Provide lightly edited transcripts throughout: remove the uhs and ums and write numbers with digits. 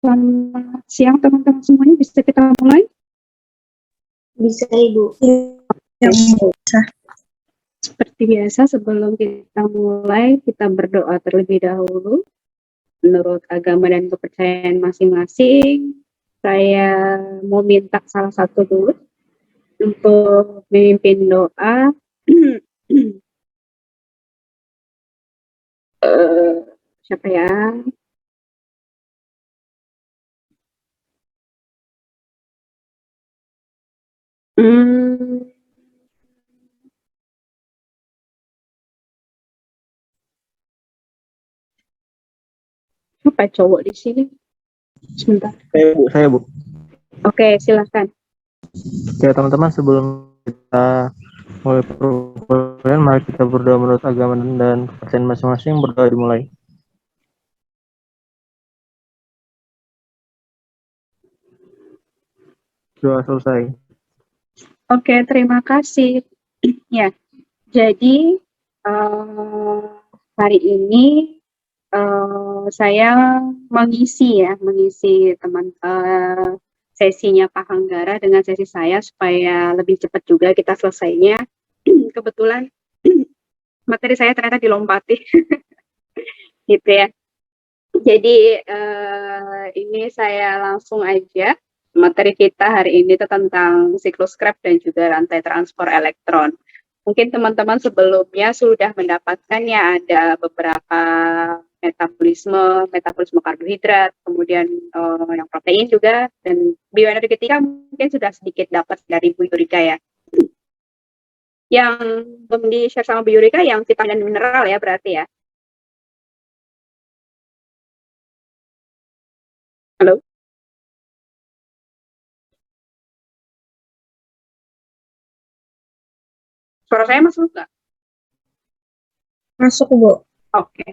Selamat siang teman-teman semuanya, bisa kita mulai? Bisa Ibu. Ya, bisa. Seperti biasa sebelum kita mulai, kita berdoa terlebih dahulu. Menurut agama dan kepercayaan masing-masing, saya mau minta salah satu dulu untuk memimpin doa. Siapa ya? Hmm, apa cowok di sini? Sebentar. Saya Bu. Oke, silakan. Ya teman-teman, sebelum kita mulai perkuliahan, mari kita berdoa menurut agama dan kepercayaan masing-masing. Berdoa dimulai. Doa selesai. Oke, terima kasih. Ya, jadi hari ini saya mengisi sesinya Pak Hanggara dengan sesi saya supaya lebih cepat juga kita selesainya. Kebetulan materi saya ternyata dilompati, gitu ya. Jadi ini saya langsung aja. Materi kita hari ini itu tentang siklus Krebs dan juga rantai transport elektron. Mungkin teman-teman sebelumnya sudah mendapatkannya, ada beberapa metabolisme karbohidrat, kemudian yang protein juga, dan bioenergetika mungkin sudah sedikit dapat dari Bu Yurika ya. Yang belum di-share sama Bu Yurika yang vitamin dan mineral ya berarti ya. Halo? Suara saya masuk nggak? Masuk Bu. Oke.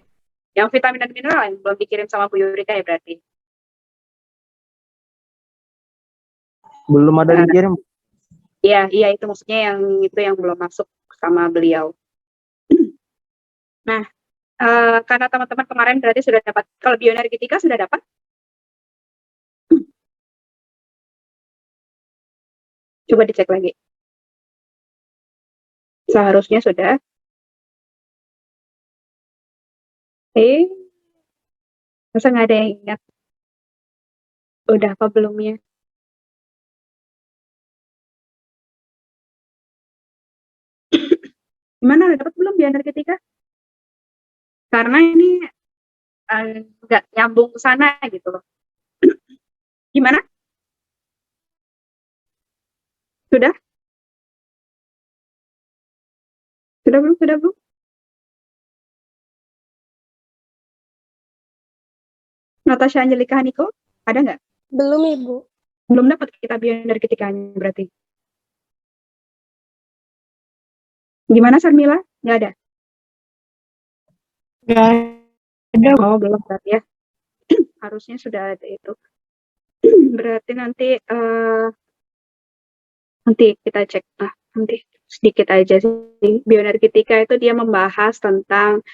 Yang vitamin dan mineral yang belum dikirim sama Bu Yurika ya berarti? Belum ada dikirim. Iya itu maksudnya yang belum masuk sama beliau. Nah, karena teman-teman kemarin berarti sudah dapat, kalau bioenergetika sudah dapat? Coba dicek lagi. Seharusnya sudah. Masa nggak ada yang ingat? Udah apa belumnya? Gimana, udah dapat belum bioenergetika? Karena ini nggak nyambung ke sana gitu loh. Gimana? Sudah? Sudah belum? Sudah belum? Natasha Angelika Haniko, ada nggak? Belum Ibu. Belum dapat kita bioenergetikanya berarti. Gimana Sarmila? Nggak ada? Nggak ada. Oh, belum berarti ya. Harusnya sudah ada itu. Berarti nanti kita cek nanti sedikit aja sih. Bioenergetika itu dia membahas tentang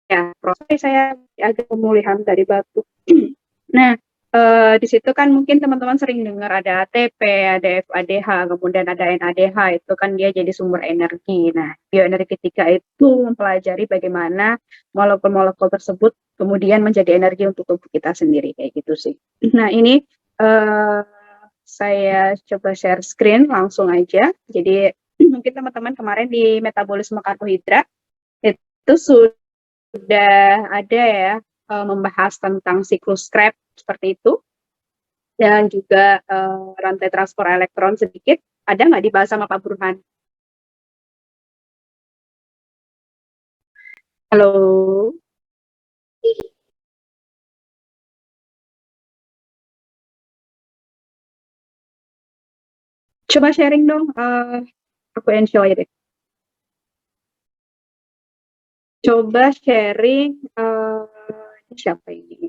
ya proses saya agak pemulihan dari batu. Nah, di situ kan mungkin teman-teman sering dengar ada ATP, ada FADH, kemudian ada NADH, itu kan dia jadi sumber energi. Nah, bioenergetika itu mempelajari bagaimana molekul-molekul tersebut kemudian menjadi energi untuk tubuh kita sendiri, kayak gitu sih. Nah, ini saya coba share screen langsung aja. Jadi, mungkin teman-teman kemarin di metabolisme karbohidrat itu sudah ada ya membahas tentang siklus Krebs seperti itu, dan juga rantai transport elektron sedikit. Ada nggak dibahas sama Pak Burhan? Halo? Coba sharing dong, aku enjoy aja deh. Coba sharing, siapa ini?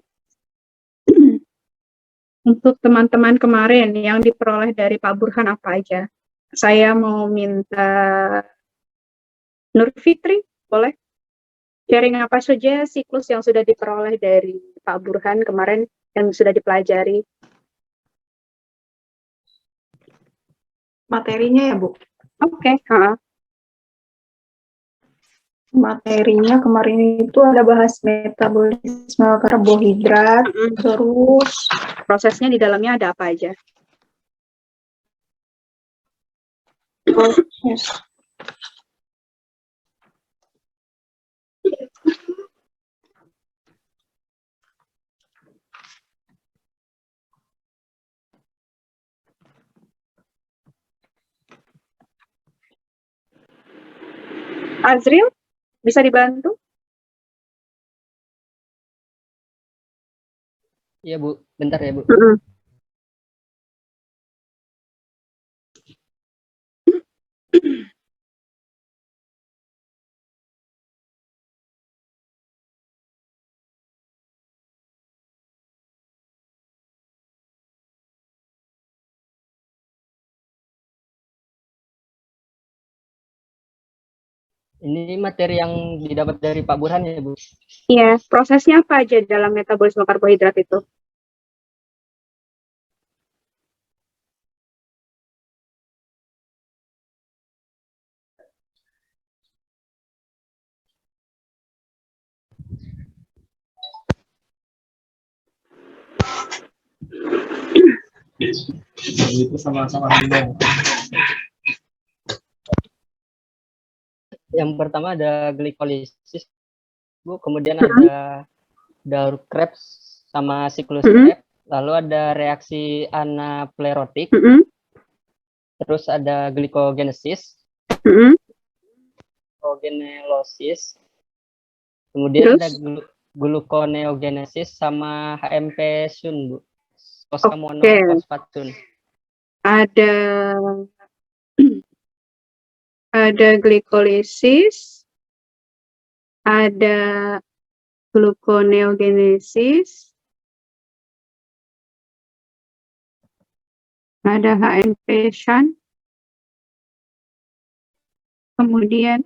Untuk teman-teman kemarin yang diperoleh dari Pak Burhan apa aja? Saya mau minta Nur Fitri, boleh? Sharing apa saja siklus yang sudah diperoleh dari Pak Burhan kemarin yang sudah dipelajari? Materinya ya, Bu. Oke, Materinya kemarin itu ada bahas metabolisme karbohidrat, terus prosesnya di dalamnya ada apa aja? proses Azril, bisa dibantu? Iya Bu, bentar ya Bu. Ini materi yang didapat dari Pak Burhan ya Bu? Iya, prosesnya apa aja dalam metabolisme karbohidrat itu? Itu sama-sama bingung. Yang pertama ada glikolisis Bu, kemudian ada daur Krebs sama siklus Krebs, lalu ada reaksi anaplerotik, terus ada glikogenesis, gluconeolosis, kemudian ada gluconeogenesis sama HMP Sun Bu, fosfamonofosfatsun. Ada glikolisis, ada gluconeogenesis, ada HMP Shunt, kemudian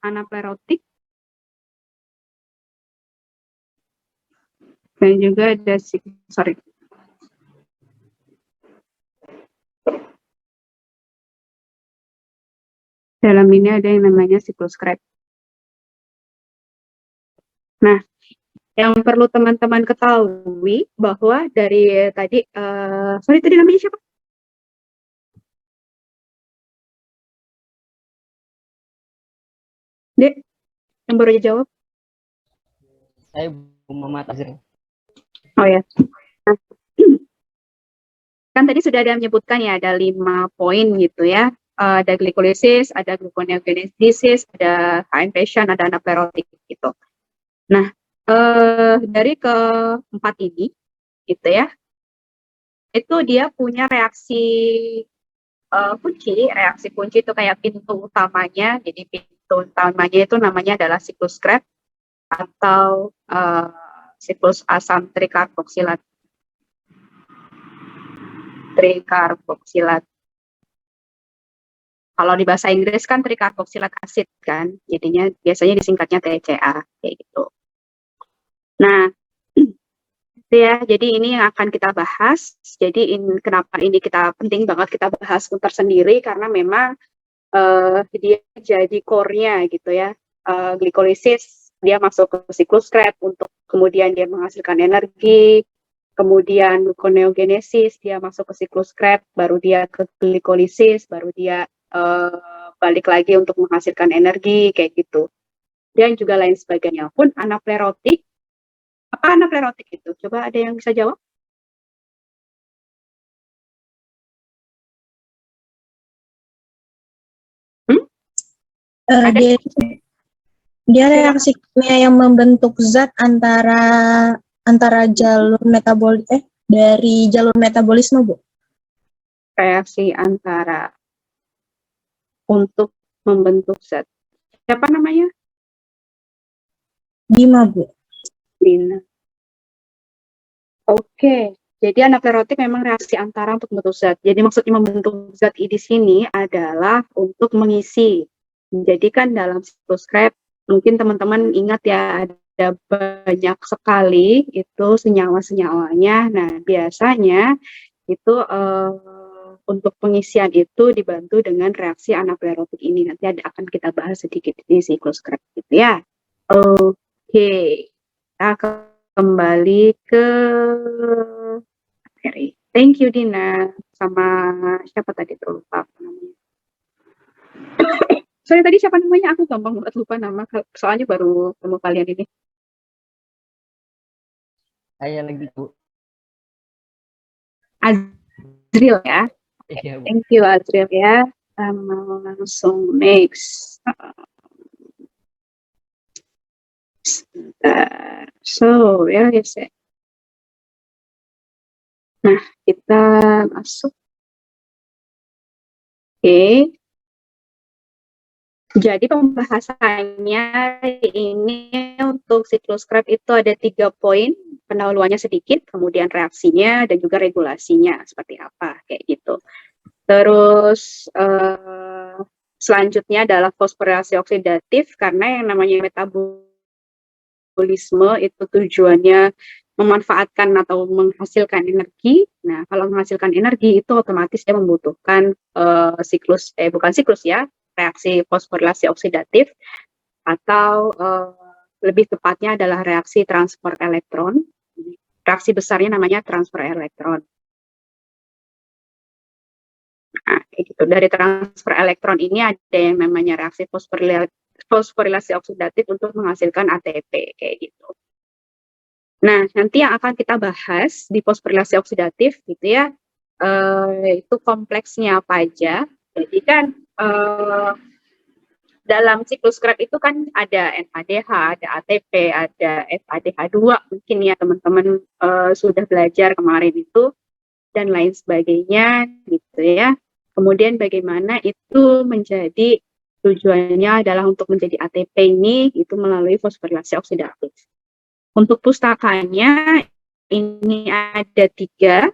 anaplerotik, dan juga ada dalam ini ada yang namanya siklus Krebs. Nah, yang perlu teman-teman ketahui bahwa dari tadi, sorry tadi namanya siapa? Dek, yang baru aja jawab. Saya Bu Muhammad Azril. Oh ya. Nah, kan tadi sudah ada menyebutkan ya, ada 5 poin gitu ya. Ada glikolisis, ada gluconeogenesis, ada HMP Shunt, ada anaplerotik gitu. Nah, dari keempat ini gitu ya, itu dia punya reaksi reaksi kunci itu kayak pintu utamanya. Jadi pintu utamanya itu namanya adalah siklus Krebs atau siklus asam trikarboksilat. Kalau di bahasa Inggris kan trikarboksilat asid kan, jadinya biasanya disingkatnya TCA kayak gitu. Nah, itu ya. Jadi ini yang akan kita bahas. Jadi kenapa ini penting banget kita bahas tersendiri karena memang dia jadi core-nya gitu ya. Glikolisis dia masuk ke siklus Krebs untuk kemudian dia menghasilkan energi. Kemudian gluconeogenesis dia masuk ke siklus Krebs, baru dia ke glikolisis, baru dia balik lagi untuk menghasilkan energi kayak gitu. Dan juga lain sebagainya. Pun anaplerotik, apa anaplerotik itu? Coba ada yang bisa jawab? Dia reaksi kimia yang membentuk zat antara jalur dari jalur metabolisme, Bu. Reaksi antara untuk membentuk zat. Siapa namanya? Bima, Bu. Dina. Oke. Jadi anaplerotik memang reaksi antara untuk membentuk zat. Jadi maksudnya membentuk zat di sini adalah untuk mengisi. Jadi kan dalam siklus Krebs mungkin teman-teman ingat ya ada banyak sekali itu senyawa-senyawanya. Nah biasanya itu untuk pengisian itu dibantu dengan reaksi anaplerotik ini. Nanti akan kita bahas sedikit di siklus Krebs gitu ya. Oke, kita kembali ke materi. Thank you Dina. Sama siapa tadi tuh lupa apa namanya. Sorry tadi siapa namanya? Aku gampang banget lupa nama. Soalnya baru ketemu kalian ini. Saya lagi, Bu. Azril ya. Iya, Bu. Thank you Azril ya. Langsung next. Sebentar. So, where is it? Nah, kita masuk. Oke. Jadi pembahasannya ini untuk siklus Krebs itu ada 3 poin, pendahuluannya sedikit, kemudian reaksinya dan juga regulasinya seperti apa kayak gitu. Terus selanjutnya adalah fosforilasi oksidatif karena yang namanya metabolisme itu tujuannya memanfaatkan atau menghasilkan energi. Nah, kalau menghasilkan energi itu otomatis dia membutuhkan bukan siklus ya, reaksi fosforilasi oksidatif atau lebih tepatnya adalah reaksi transfer elektron. Reaksi besarnya namanya transfer elektron. Nah, gitu. Dari transfer elektron ini ada yang namanya reaksi fosforilasi oksidatif untuk menghasilkan ATP kayak gitu. Nah, nanti yang akan kita bahas di fosforilasi oksidatif gitu ya, itu kompleksnya apa aja. Jadi kan dalam siklus Krebs itu kan ada NADH, ada ATP, ada FADH2 mungkin ya teman-teman sudah belajar kemarin itu dan lain sebagainya gitu ya. Kemudian bagaimana itu menjadi tujuannya adalah untuk menjadi ATP ini itu melalui fosforilasi oksidatif. Untuk pustakanya ini ada 3,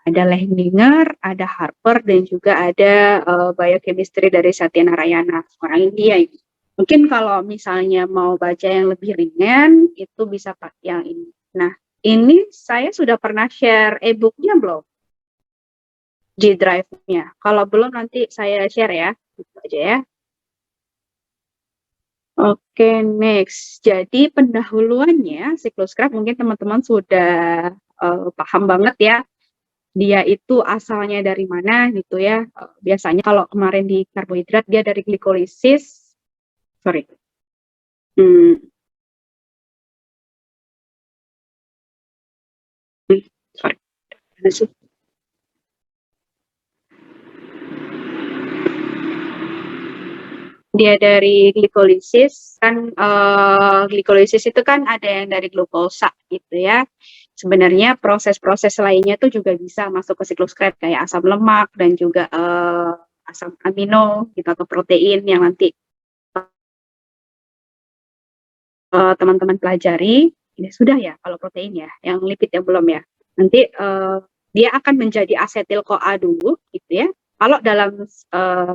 ada Lehninger, ada Harper, dan juga ada biochemistry dari Satya Narayana, orang India ini. Mungkin kalau misalnya mau baca yang lebih ringan, itu bisa pakai yang ini. Nah, ini saya sudah pernah share e-booknya belum? G Drive-nya. Kalau belum nanti saya share ya, gitu aja ya. Oke, next. Jadi pendahuluannya siklus Krebs mungkin teman-teman sudah paham banget ya. Dia itu asalnya dari mana gitu ya. Biasanya kalau kemarin di karbohidrat dia dari glikolisis. Sorry. Sorry. Dia dari glikolisis kan glikolisis itu kan ada yang dari glukosa gitu ya. Sebenarnya proses-proses lainnya tuh juga bisa masuk ke siklus Krebs kayak asam lemak dan juga asam amino gitu atau protein yang nanti teman-teman pelajari. Ini sudah ya kalau protein ya, yang lipid yang belum ya. Nanti dia akan menjadi asetil-CoA dulu gitu ya. Kalau dalam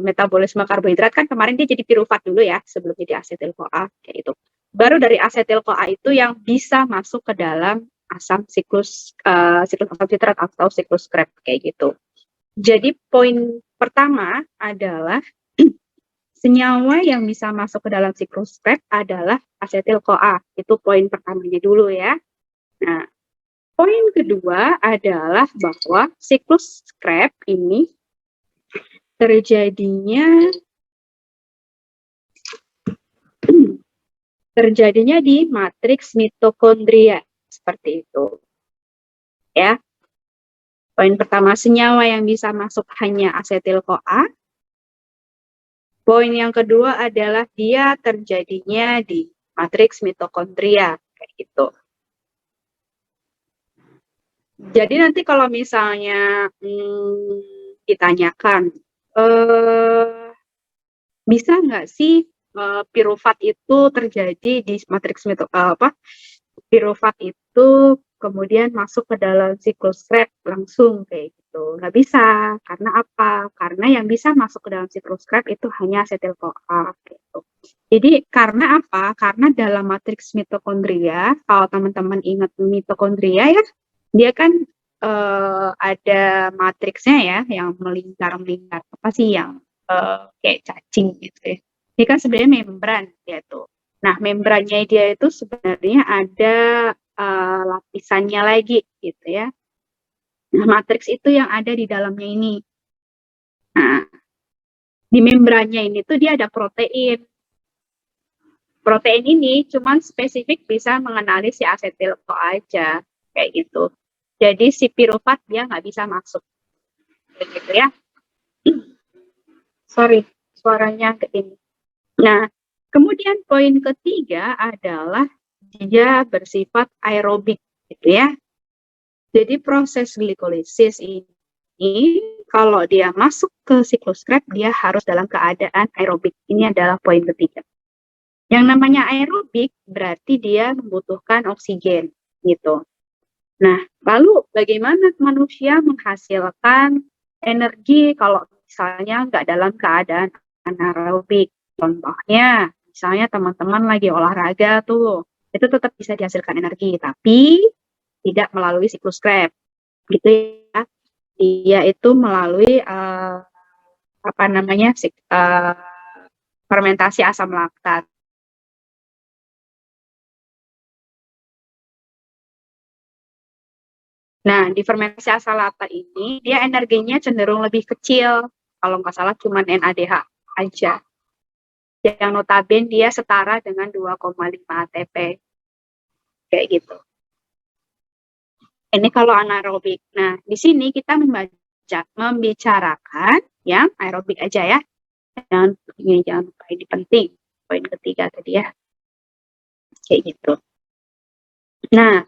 metabolisme karbohidrat kan kemarin dia jadi pirufat dulu ya sebelum jadi asetil-CoA kayak itu. Baru dari asetil-CoA itu yang bisa masuk ke dalam asam siklus asam sitrat atau siklus Krebs kayak gitu. Jadi poin pertama adalah senyawa yang bisa masuk ke dalam siklus Krebs adalah asetil-CoA. Itu poin pertamanya dulu ya. Nah, poin kedua adalah bahwa siklus Krebs ini terjadinya di matriks mitokondria seperti itu. Ya. Poin pertama, senyawa yang bisa masuk hanya asetil-CoA. Poin yang kedua adalah dia terjadinya di matriks mitokondria kayak gitu. Jadi nanti kalau misalnya ditanyakan bisa nggak sih pirufat itu terjadi di matriks pirufat itu kemudian masuk ke dalam siklus Krebs langsung kayak gitu. Nggak bisa. Karena apa? Karena yang bisa masuk ke dalam siklus Krebs itu hanya asetil-CoA gitu. Jadi karena apa? Karena dalam matriks mitokondria, kalau teman-teman ingat mitokondria ya, dia kan ada matriksnya ya, yang melingkar-melingkar. Apa sih yang kayak cacing gitu ya. Ini kan sebenarnya membran dia tuh. Nah, membrannya dia itu sebenarnya ada lapisannya lagi gitu ya. Nah, matriks itu yang ada di dalamnya ini. Nah, di membrannya ini tuh dia ada protein. Protein ini cuman spesifik bisa mengenali si asetil-CoA aja, kayak gitu. Jadi si pirufat dia nggak bisa masuk, gitu ya. Sorry, suaranya ke ini. Nah, kemudian poin ketiga adalah dia bersifat aerobik, gitu ya. Jadi proses glikolisis ini kalau dia masuk ke siklus Krebs, dia harus dalam keadaan aerobik. Ini adalah poin ketiga. Yang namanya aerobik berarti dia membutuhkan oksigen, gitu. Nah, lalu bagaimana manusia menghasilkan energi kalau misalnya nggak dalam keadaan anaerobik? Contohnya, misalnya teman-teman lagi olahraga tuh, itu tetap bisa dihasilkan energi, tapi tidak melalui siklus Krebs, gitu ya. Dia itu melalui apa namanya fermentasi asam laktat. Nah, di fermentasi asam laktat ini, dia energinya cenderung lebih kecil. Kalau nggak salah cuma NADH aja. Yang notabene dia setara dengan 2,5 ATP. Kayak gitu. Ini kalau anaerobik. Nah, di sini kita membicarakan yang aerobik aja ya. Jangan lupa ini penting. Poin ketiga tadi ya. Kayak gitu. Nah,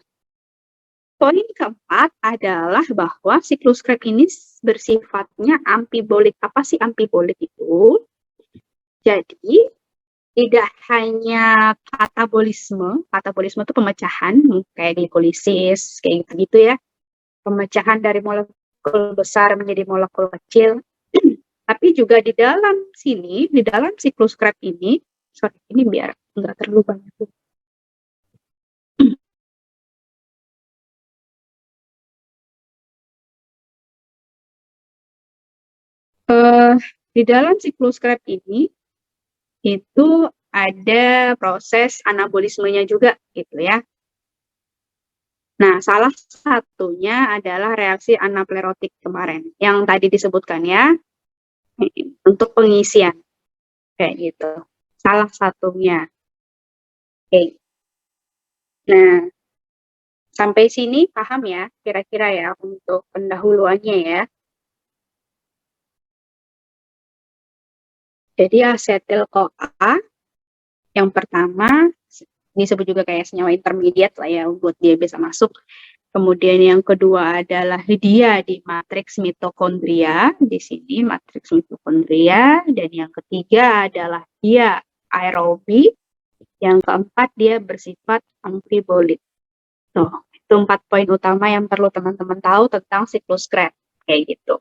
poin keempat adalah bahwa siklus Krebs ini bersifatnya amfibolik. Apa sih amfibolik itu? Jadi, tidak hanya katabolisme itu pemecahan, kayak glikolisis, kayak gitu ya. Pemecahan dari molekul besar menjadi molekul kecil. Tapi juga di dalam sini, di dalam siklus Krebs ini, sorry, ini biar nggak terlalu banyak. Di dalam siklus Krebs ini itu ada proses anabolismenya juga gitu ya. Nah, salah satunya adalah reaksi anaplerotik kemarin yang tadi disebutkan ya, untuk pengisian kayak gitu. Salah satunya. Oke. Nah, sampai sini paham ya kira-kira ya untuk pendahuluannya ya. Jadi asetil-CoA yang pertama disebut juga kayak senyawa intermediate lah ya buat dia bisa masuk. Kemudian yang kedua adalah dia di matriks mitokondria, di sini matriks mitokondria, dan yang ketiga adalah dia aerobik, yang keempat dia bersifat amfibolik. Tuh, itu 4 poin utama yang perlu teman-teman tahu tentang siklus Krebs, kayak gitu.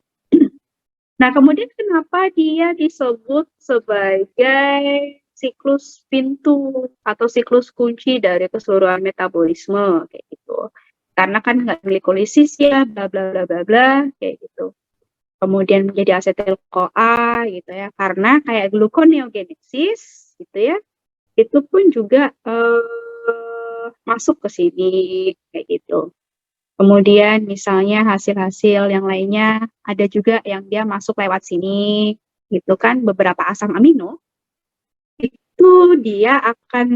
Nah, kemudian kenapa dia disebut sebagai siklus pintu atau siklus kunci dari keseluruhan metabolisme kayak gitu. Karena kan nggak glikolisis ya, bla bla bla bla bla kayak gitu. Kemudian menjadi asetil-CoA gitu ya. Karena kayak gluconeogenesis gitu ya. Itu pun juga masuk ke sini kayak gitu. Kemudian misalnya hasil-hasil yang lainnya ada juga yang dia masuk lewat sini gitu kan, beberapa asam amino itu dia akan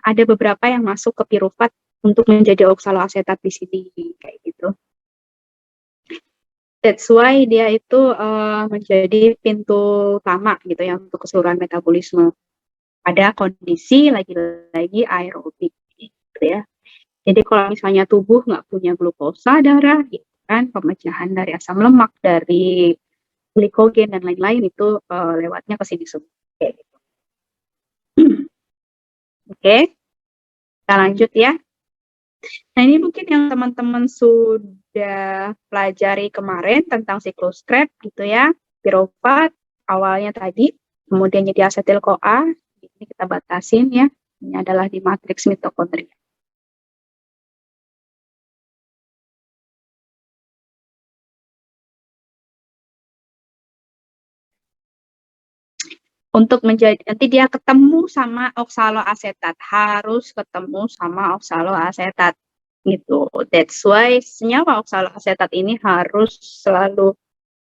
ada beberapa yang masuk ke pirufat untuk menjadi oksaloasetat di sini kayak gitu. That's why dia itu menjadi pintu utama gitu ya untuk keseluruhan metabolisme pada kondisi lagi-lagi aerobik gitu ya. Jadi kalau misalnya tubuh nggak punya glukosa darah, gitu kan, pemecahan dari asam lemak, dari glikogen dan lain-lain itu lewatnya ke sini semua. Oke, Oke, kita lanjut ya. Nah, ini mungkin yang teman-teman sudah pelajari kemarin tentang siklus Krebs gitu ya. Pirofat awalnya tadi, kemudian jadi asetil-CoA, ini kita batasin ya. Ini adalah di matriks mitokondria. Untuk menjadi, nanti dia ketemu sama oksaloasetat, harus ketemu sama oksaloasetat gitu. That's why senyawa oksaloasetat ini harus selalu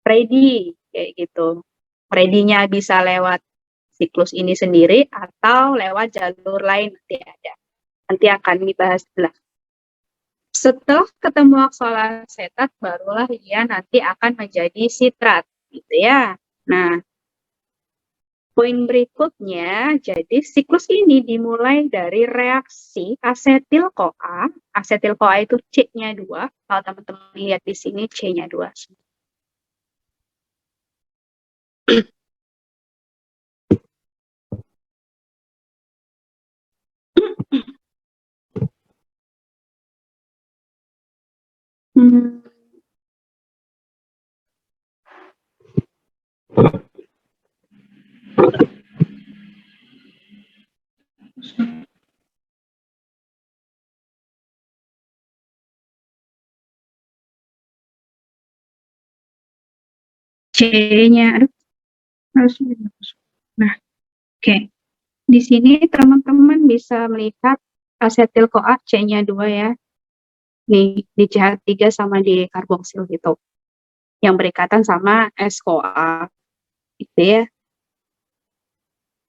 ready kayak gitu. Ready-nya bisa lewat siklus ini sendiri atau lewat jalur lain nanti ada. Nanti akan dibahas lah. Setelah ketemu oksaloasetat barulah dia nanti akan menjadi sitrat gitu ya. Nah, poin berikutnya, jadi siklus ini dimulai dari reaksi asetil-CoA. Asetil-CoA itu C-nya 2. Kalau teman-teman lihat di sini C-nya 2. Hmm. C-nya, aduh, harus. Nah, oke. Di sini teman-teman bisa melihat asetil-CoA C-nya 2 ya. Di CH3 sama di karboksil gitu. Yang berikatan sama S-CoA. Gitu ya.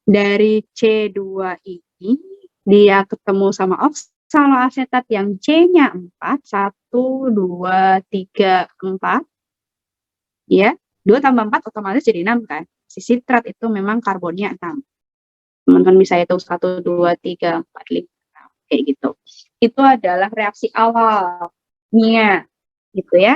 Dari C2 ini, dia ketemu sama oksaloasetat yang C-nya 4. 1, 2, 3, 4. Ya, 2 tambah 4 otomatis jadi 6 kan. Si sitrat itu memang karbonnya 6. Teman-teman bisa hitung 1, 2, 3, 4, 5. Kayak gitu. Itu adalah reaksi awalnya. Gitu ya.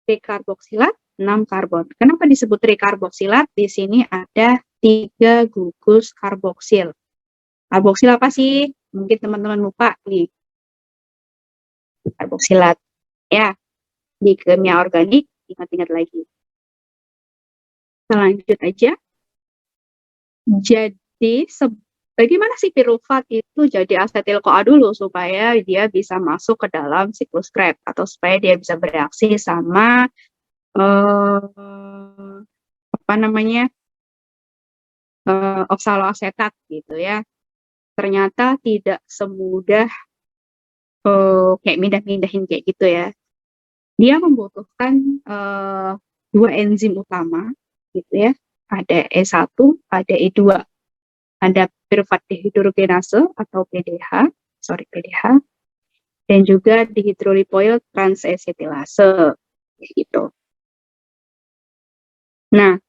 Trikarboksilat 6 karbon. Kenapa disebut trikarboksilat? Di sini ada 3 gugus karboksil. Karboksil apa sih? Mungkin teman-teman lupa nih. Karboksilat. Ya, di kimia organik, ingat-ingat lagi. Kita lanjut aja. Jadi, bagaimana sih pirufat itu jadi asetil-CoA dulu supaya dia bisa masuk ke dalam siklus Krebs atau supaya dia bisa bereaksi sama apa namanya oksaloasetat gitu ya. Ternyata tidak semudah kayak mindah-mindahin kayak gitu ya. Dia membutuhkan 2 enzim utama gitu ya. Ada E1, ada E2. Ada pirufat dehidrogenase atau PDH, dan juga dihidrolipoil transacetilase gitu. Nah,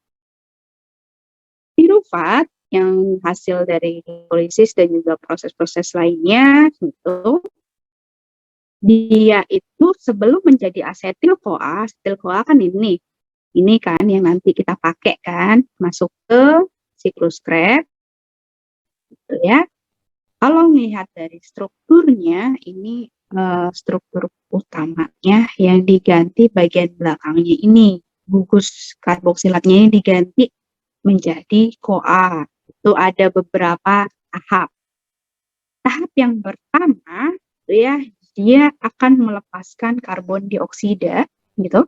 pirufat yang hasil dari hidrolisis dan juga proses-proses lainnya gitu, dia itu sebelum menjadi asetil-CoA kan ini kan yang nanti kita pakai kan masuk ke siklus Krebs gitu ya. Kalau melihat dari strukturnya, ini struktur utamanya yang diganti bagian belakangnya ini. Gugus karboksilatnya ini diganti menjadi CoA. Itu ada beberapa tahap. Tahap yang pertama, ya, dia akan melepaskan karbon dioksida, gitu.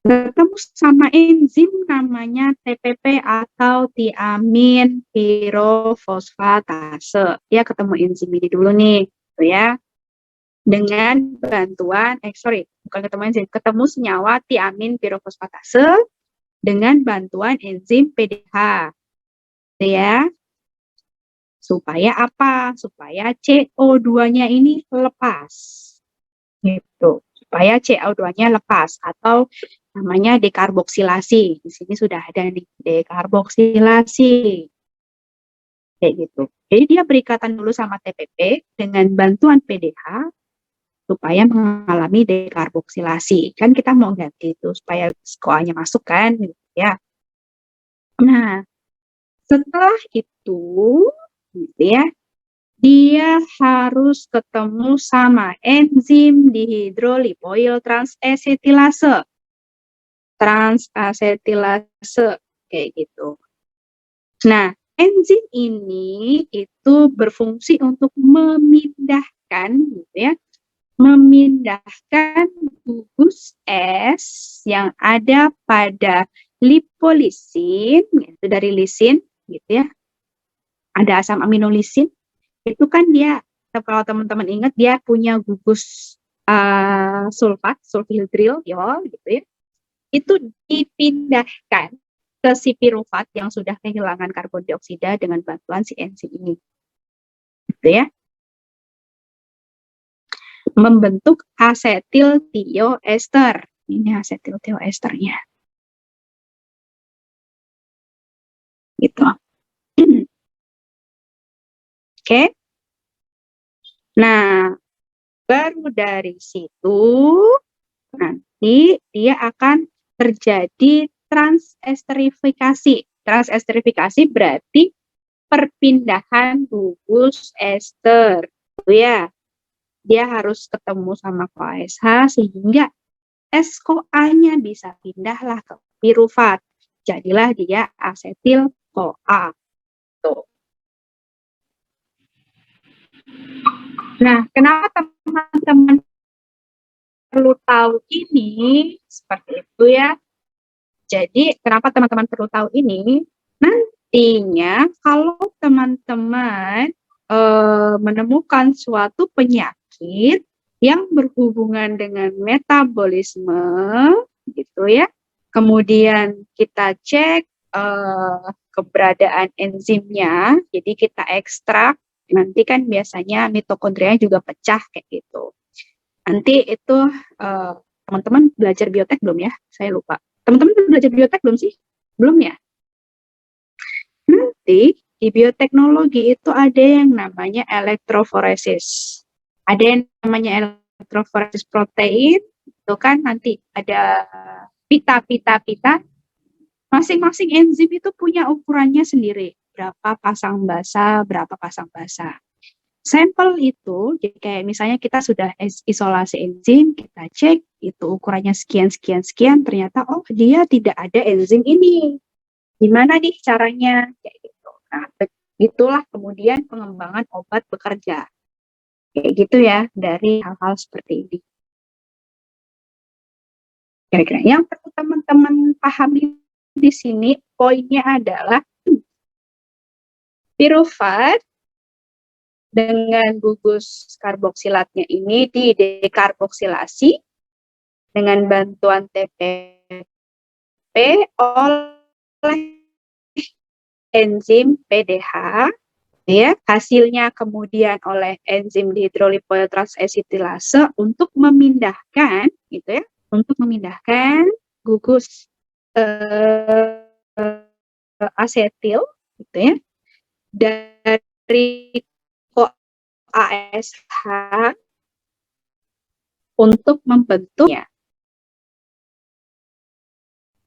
Ketemu sama enzim namanya TPP atau tiamin pirofosfatase. Ya, ketemu enzim ini dulu nih, gitu ya. Dengan bantuan, ketemu senyawa tiamin pirofosfatase dengan bantuan enzim PDH. Gitu ya. Supaya apa? Supaya CO2-nya ini lepas. Gitu. Supaya CO2-nya lepas atau namanya dekarboksilasi. Di sini sudah ada nih, dekarboksilasi. Kayak gitu. Jadi dia berikatan dulu sama TPP dengan bantuan PDH supaya mengalami dekarboksilasi. Kan kita mau ganti itu supaya CoA-nya masuk kan gitu ya. Nah, setelah itu gitu ya, dia harus ketemu sama enzim dihidrolipoil transasetilase. Kayak gitu. Nah, enzim ini itu berfungsi untuk memindahkan gitu ya, memindahkan gugus es yang ada pada lipolisin, yaitu dari lisin gitu ya. Ada asam aminolisin, itu kan dia, kalau teman-teman ingat, dia punya gugus sulfat, sulfhydryl gitu ya. Itu dipindahkan ke si pirufat yang sudah kehilangan karbon dioksida dengan bantuan si enzim ini. Gitu ya. Membentuk asetil tioester. Ini asetil tioesternya. Gitu. Oke. Nah, baru dari situ nanti dia akan terjadi transesterifikasi. Transesterifikasi berarti perpindahan gugus ester. Itu ya. Dia harus ketemu sama CoA-SH sehingga S-CoA-nya bisa pindahlah ke pirufat. Jadilah dia asetil CoA. Tuh. Nah, kenapa teman-teman perlu tahu ini? Seperti itu ya. Jadi, kenapa teman-teman perlu tahu ini? Nantinya, kalau teman-teman menemukan suatu penyakit yang berhubungan dengan metabolisme, gitu ya. Kemudian kita cek keberadaan enzimnya, jadi kita ekstrak. Nanti kan biasanya mitokondria juga pecah kayak gitu. Nanti itu teman-teman belajar biotek belum ya? Saya lupa. Teman-teman belajar biotek belum sih? Belum ya? Nanti di bioteknologi itu ada yang namanya elektroforesis. Ada yang namanya elektroforesis protein, itu kan nanti ada pita. Masing-masing enzim itu punya ukurannya sendiri. Berapa pasang basa, berapa pasang basa. Sampel itu, jadi kayak misalnya kita sudah isolasi enzim, kita cek, itu ukurannya sekian, ternyata oh dia tidak ada enzim ini. Gimana nih caranya? Kayak gitu. Nah, begitulah kemudian pengembangan obat bekerja. Kayak gitu ya, dari hal-hal seperti ini. Kira-kira yang perlu teman-teman pahami di sini, poinnya adalah pirufat dengan gugus karboksilatnya ini didekarboksilasi dengan bantuan TPP oleh enzim PDH, ya, hasilnya kemudian oleh enzim dihidrolipoil transasetilase untuk memindahkan, gitu ya, untuk memindahkan gugus asetil, gitu ya, dari CoA-SH untuk membentuknya.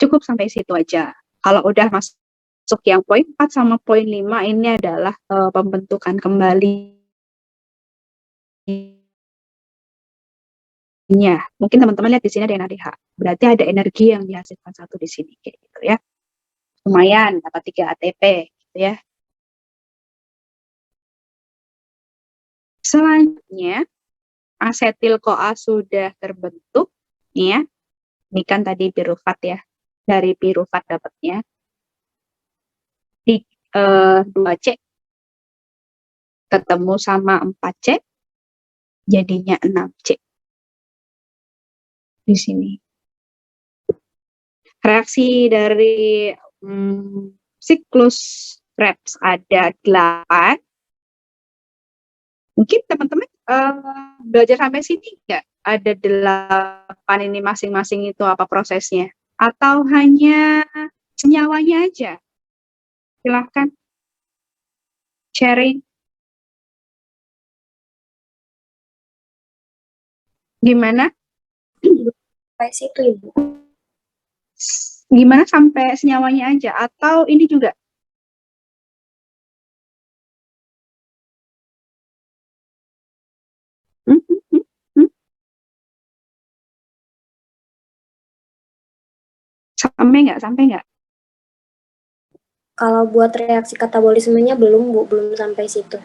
Cukup sampai situ aja. Kalau udah masuk yang poin 4 sama poin 5, ini adalah pembentukan kembali. Mungkin teman-teman lihat di sini ada NADH. Berarti ada energi yang dihasilkan satu di sini, kayak gitu ya. Lumayan, dapat 3 ATP, gitu ya. Selanjutnya, asetil CoA sudah terbentuk, ya. Ini kan tadi pirufat ya, dari pirufat dapatnya. Di 2C ketemu sama 4C, jadinya 6C. Di sini. Reaksi dari siklus Krebs ada 8. Mungkin teman-teman belajar sampai sini nggak? Ada 8 ini masing-masing itu apa prosesnya? Atau hanya senyawanya aja? Silahkan sharing. Gimana? Sampai situ, Ibu. Gimana sampai senyawanya aja? Atau ini juga? Sampai nggak? Sampai nggak? Kalau buat reaksi katabolismenya belum, Bu, belum sampai situ.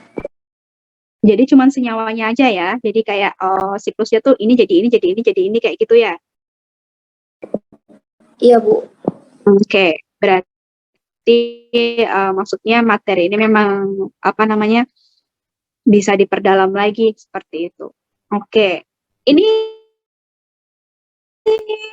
Jadi cuman senyawanya aja ya. Jadi kayak siklusnya tuh ini jadi ini jadi ini jadi ini kayak gitu ya. Iya, Bu. Oke, berarti maksudnya materi ini memang apa namanya bisa diperdalam lagi seperti itu. Oke, ini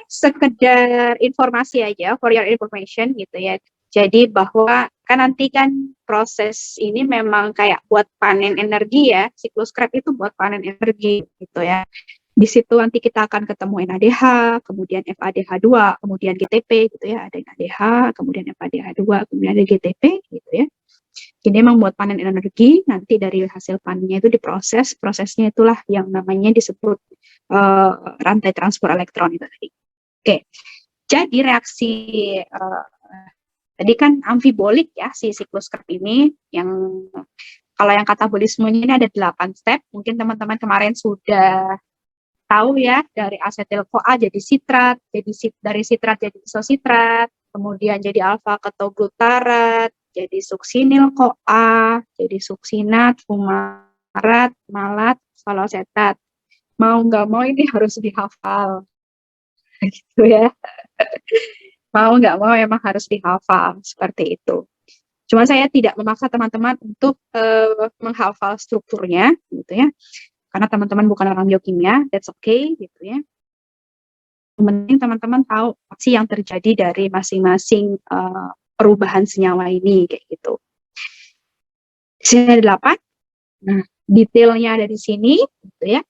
sekedar informasi aja, for your information gitu ya. Jadi bahwa kan nanti kan proses ini memang kayak buat panen energi ya, siklus Krebs itu buat panen energi gitu ya. Di situ nanti kita akan ketemu NADH, kemudian FADH2, kemudian GTP gitu ya, ada NADH, kemudian FADH2, kemudian ada GTP gitu ya. Jadi memang buat panen energi, nanti dari hasil panennya itu diproses, prosesnya itulah yang namanya disebut rantai transport elektron itu tadi. Oke, jadi reaksi tadi kan amfibolik ya si siklus Krebs ini, yang kalau yang katabolismenya ini ada 8 step, mungkin teman-teman kemarin sudah tahu ya, dari asetil-CoA jadi sitrat, dari sitrat jadi isositrat, kemudian jadi alfa ketoglutarat, jadi suksinil-CoA, jadi suksinat, fumarat, malat, falosetat. Mau nggak mau ini harus dihafal, gitu ya. Mau nggak mau emang harus dihafal seperti itu. Cuma saya tidak memaksa teman-teman untuk menghafal strukturnya, gitu ya. Karena teman-teman bukan orang biokimia, that's okay, gitu ya. Yang penting teman-teman tahu apa sih yang terjadi dari masing-masing perubahan senyawa ini, kayak gitu. Di sini ada 8. Nah, detailnya ada di sini, gitu ya.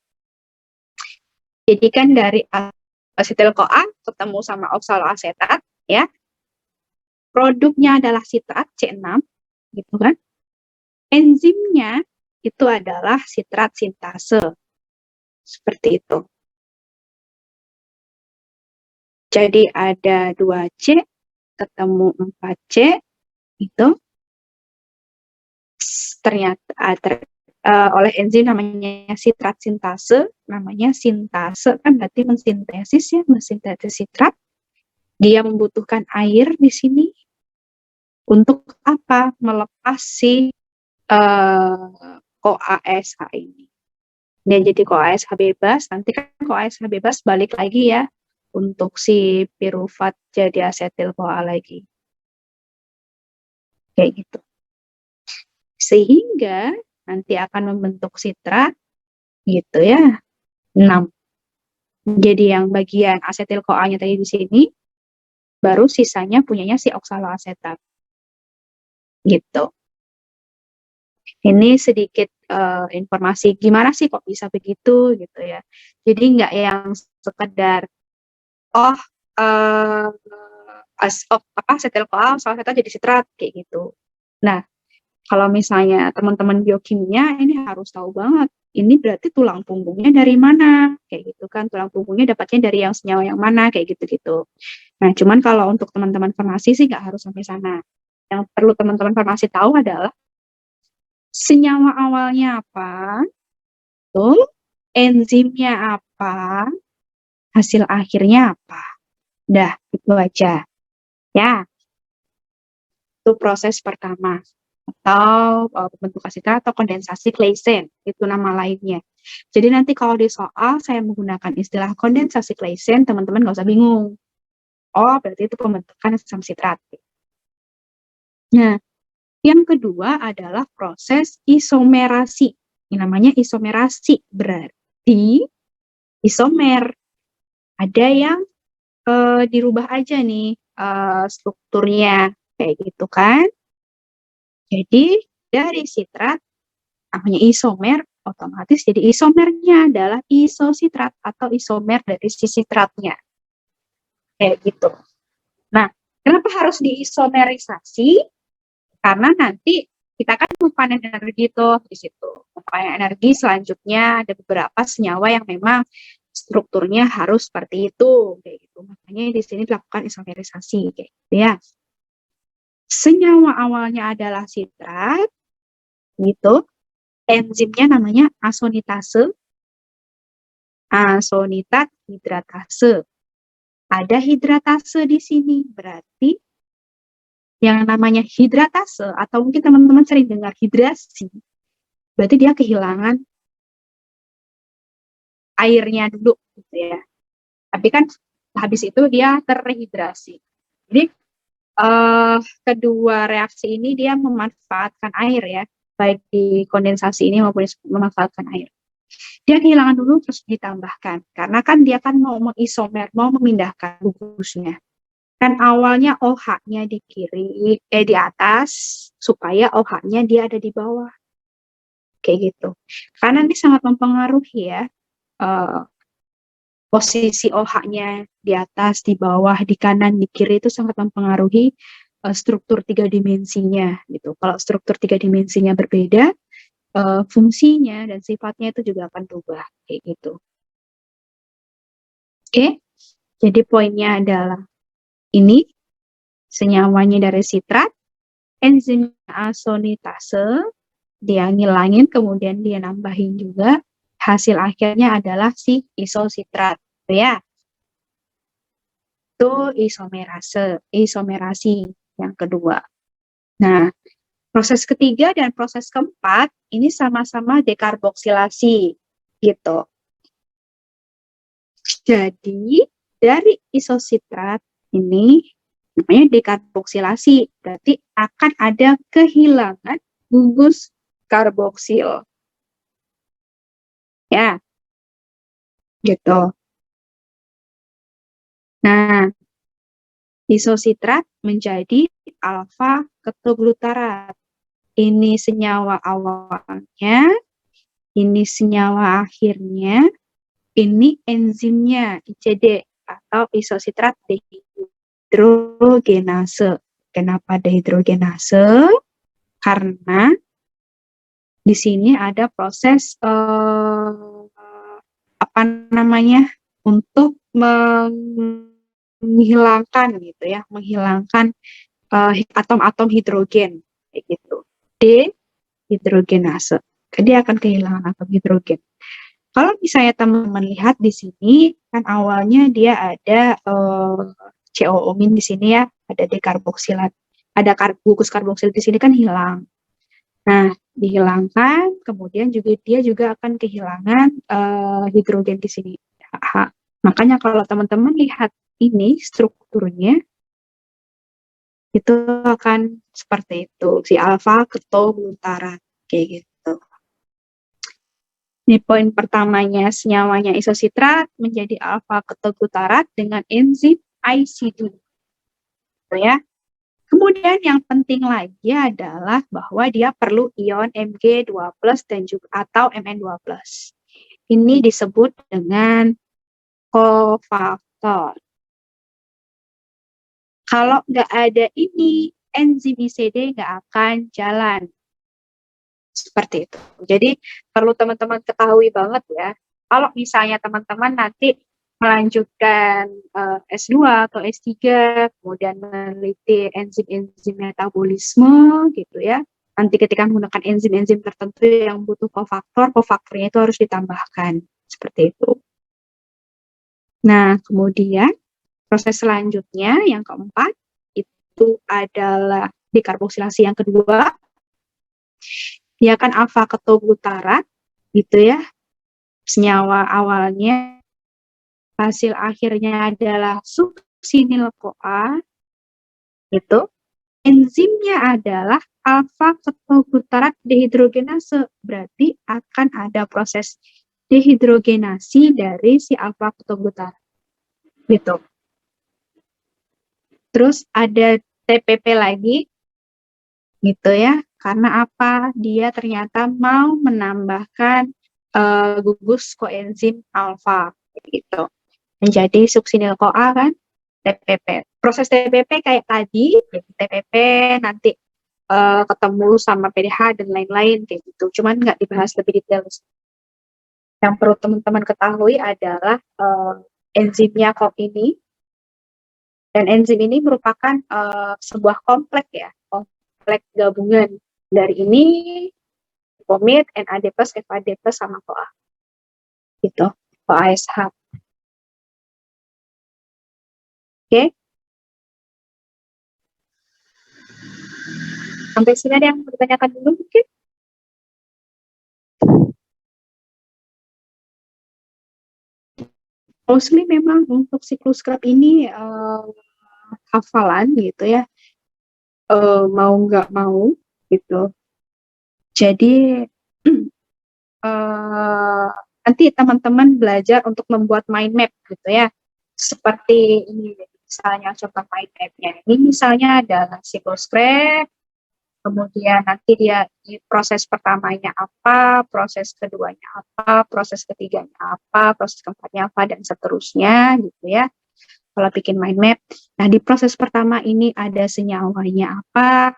Jadi kan dari asetil-CoA ketemu sama oksaloasetat, ya. Produknya adalah sitrat C6, gitu kan. Enzimnya itu adalah sitrat sintase. Seperti itu. Jadi ada 2C ketemu 4C itu ternyata oleh enzim namanya sitrat sintase, namanya sintase kan berarti mensintesis ya, mensintesis sitrat. Dia membutuhkan air di sini untuk apa? Melepas si CoASH ini. Dan jadi CoASH bebas, nanti kan CoASH bebas balik lagi ya untuk si piruvat jadi asetil-CoA lagi. Kayak gitu. Sehingga nanti akan membentuk sitrat gitu ya, 6. Jadi yang bagian asetil-CoA-nya tadi di sini, baru sisanya punyanya si oksaloasetat. Gitu. Ini sedikit informasi gimana sih kok bisa begitu gitu ya. Jadi nggak yang sekedar asetil-CoA oksaloasetat jadi sitrat kayak gitu. Nah, kalau misalnya teman-teman biokimia ini harus tahu banget, ini berarti tulang punggungnya dari mana, kayak gitu kan, tulang punggungnya dapatnya dari yang senyawa yang mana, kayak gitu-gitu. Nah, cuman kalau untuk teman-teman farmasi sih nggak harus sampai sana. Yang perlu teman-teman farmasi tahu adalah senyawa awalnya apa, tuh, enzimnya apa, hasil akhirnya apa. Dah, itu aja. Ya, itu proses pertama. Atau pembentukan sitrat atau kondensasi Claisen, itu nama lainnya. Jadi nanti kalau di soal saya menggunakan istilah kondensasi Claisen, teman-teman nggak usah bingung. Oh, berarti itu pembentukan asam sitrat. Nah, yang kedua adalah proses isomerasi. Ini namanya isomerasi, berarti isomer. Ada yang dirubah aja nih strukturnya, kayak gitu kan. Jadi dari sitrat namanya isomer, otomatis jadi isomernya adalah isositrat atau isomer dari si sitratnya. Kayak gitu. Nah, kenapa harus diisomerisasi? Karena nanti kita kan panen energi tuh di situ. Panen energi selanjutnya ada beberapa senyawa yang memang strukturnya harus seperti itu, kayak gitu. Makanya di sini dilakukan isomerisasi, kayak gitu ya. Senyawa awalnya adalah sitrat, gitu. Enzimnya namanya asonitase, asonitat hidratase. ada hidratase di sini. Berarti yang namanya hidratase, atau mungkin teman-teman sering dengar hidrasi, berarti dia kehilangan airnya dulu, gitu ya. Tapi kan habis itu dia terhidrasi. Jadi kedua reaksi ini dia memanfaatkan air ya, baik di kondensasi ini maupun memanfaatkan air. Dia kehilangan dulu terus ditambahkan, karena kan dia kan mau mengisomer, mau memindahkan gugusnya. Kan awalnya OH-nya di kiri, di atas, supaya OH-nya dia ada di bawah. Kayak gitu. Karena ini sangat mempengaruhi ya, posisi OH-nya di atas, di bawah, di kanan, di kiri itu sangat mempengaruhi struktur 3 dimensinya gitu. Kalau struktur 3 dimensinya berbeda, fungsinya dan sifatnya itu juga akan berubah kayak gitu. Oke, jadi poinnya adalah ini senyawanya dari sitrat, enzim asonitase, dia ngilangin, kemudian dia nambahin juga, hasil akhirnya adalah si isositrat, ya. Itu isomerasi yang kedua. Nah, proses ketiga dan proses keempat ini sama-sama dekarboksilasi gitu. Jadi dari isositrat ini namanya dekarboksilasi, berarti akan ada kehilangan gugus karboksil. Ya, gitu. Nah, isositrat menjadi alfa ketoglutarat. Ini senyawa awalnya, ini senyawa akhirnya, ini enzimnya ICD atau isositrat dehidrogenase. Kenapa dehidrogenase? Karena di sini ada proses untuk menghilangkan gitu ya, menghilangkan atom-atom hidrogen kayak gitu. Dehidrogenase. Dia akan kehilangan atom hidrogen. Kalau misalnya teman-teman lihat di sini, kan awalnya dia ada COO- di sini ya, ada dekarboksilat, ada gugus karboksil di sini kan hilang. Nah, dihilangkan, kemudian dia juga akan kehilangan hidrogen di sini. Makanya kalau teman-teman lihat ini strukturnya, itu akan seperti itu, si alfa ketoglutarat kayak gitu. Ini poin pertamanya, senyawanya isositrat menjadi alfa ketoglutarat dengan enzim IC2. Gitu ya. Kemudian yang penting lagi adalah bahwa dia perlu ion Mg2+ dan juga atau Mn2+. Ini disebut dengan kofaktor. Kalau nggak ada ini, enzim ICD nggak akan jalan. Seperti itu. Jadi perlu teman-teman ketahui banget ya. Kalau misalnya teman-teman nanti melanjutkan S2 atau S3, kemudian meneliti enzim-enzim metabolisme gitu ya. Nanti ketika menggunakan enzim-enzim tertentu yang butuh kofaktornya itu harus ditambahkan. Seperti itu. Nah, kemudian proses selanjutnya yang keempat itu adalah dekarboksilasi yang kedua. Dia kan alfa ketoglutarat gitu ya. Senyawa awalnya, hasil akhirnya adalah suksinil-CoA gitu. Enzimnya adalah alfa ketoglutarat dehidrogenase, berarti akan ada proses dehidrogenasi dari si alfa ketoglutarat gitu. Terus ada TPP lagi gitu ya, karena apa? Dia ternyata mau menambahkan gugus koenzim alfa gitu, menjadi suksinil-CoA kan, TPP. Proses TPP kayak tadi, TPP nanti ketemu sama PDH dan lain-lain kayak gitu, cuman nggak dibahas lebih detail. Yang perlu teman-teman ketahui adalah enzimnya kok ini, dan enzim ini merupakan sebuah kompleks ya, kompleks gabungan dari ini pomid, NAD+, FAD+, sama CoA gitu, CoASH. Oke. Sampai sini ada yang bertanyakan dulu mungkin? Mostly memang untuk siklus Scrub ini hafalan gitu ya, mau nggak mau gitu. Jadi nanti teman-teman belajar untuk membuat mind map gitu ya. Seperti ini misalnya contoh mind map-nya. Ini misalnya adalah siklus Scrub, kemudian nanti dia di proses pertamanya apa, proses keduanya apa, proses ketiganya apa, proses keempatnya apa, dan seterusnya gitu ya. Kalau bikin mind map, nah di proses pertama ini ada senyawanya apa,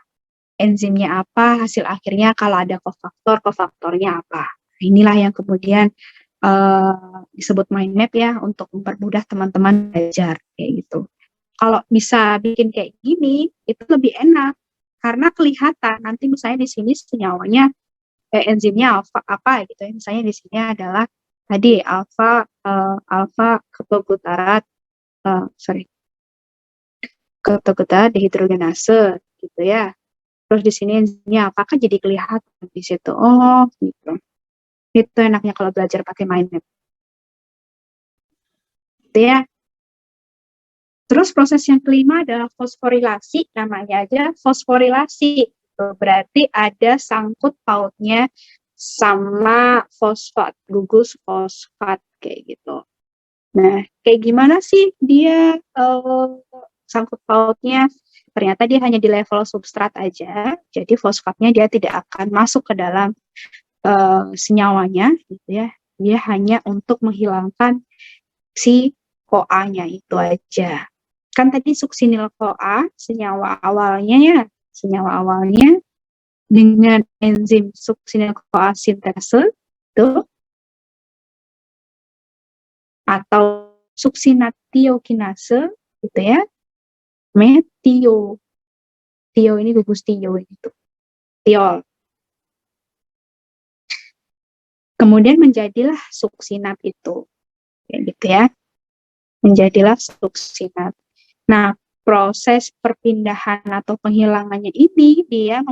enzimnya apa, hasil akhirnya kalau ada kofaktor, kofaktornya apa. Nah, inilah yang kemudian disebut mind map ya, untuk mempermudah teman-teman belajar kayak gitu. Kalau bisa bikin kayak gini, itu lebih enak karena kelihatan nanti misalnya di sini senyawanya enzimnya alfa apa gitu ya. Misalnya di sini adalah tadi alfa ketogutarat ketogutarat dehidrogenase gitu ya. Terus di sini enzimnya apakah jadi kelihatan di situ. Oh, gitu. Itu enaknya kalau belajar pakai mind map. Gitu ya. Terus proses yang kelima adalah fosforilasi, namanya aja fosforilasi. Berarti ada sangkut pautnya sama fosfat, gugus fosfat kayak gitu. Nah, kayak gimana sih dia sangkut pautnya? Ternyata dia hanya di level substrat aja, jadi fosfatnya dia tidak akan masuk ke dalam senyawanya, gitu ya. Dia hanya untuk menghilangkan si CoA-nya itu aja. Kan tadi suksinil CoA, senyawa awalnya dengan enzim suksinil CoA sintase itu atau suksinatiokinase gitu ya. Tio ini gugus tio itu. Tiol. Kemudian menjadilah suksinat itu. Kayak gitu ya. Menjadilah suksinat. Nah, proses perpindahan atau penghilangannya ini dia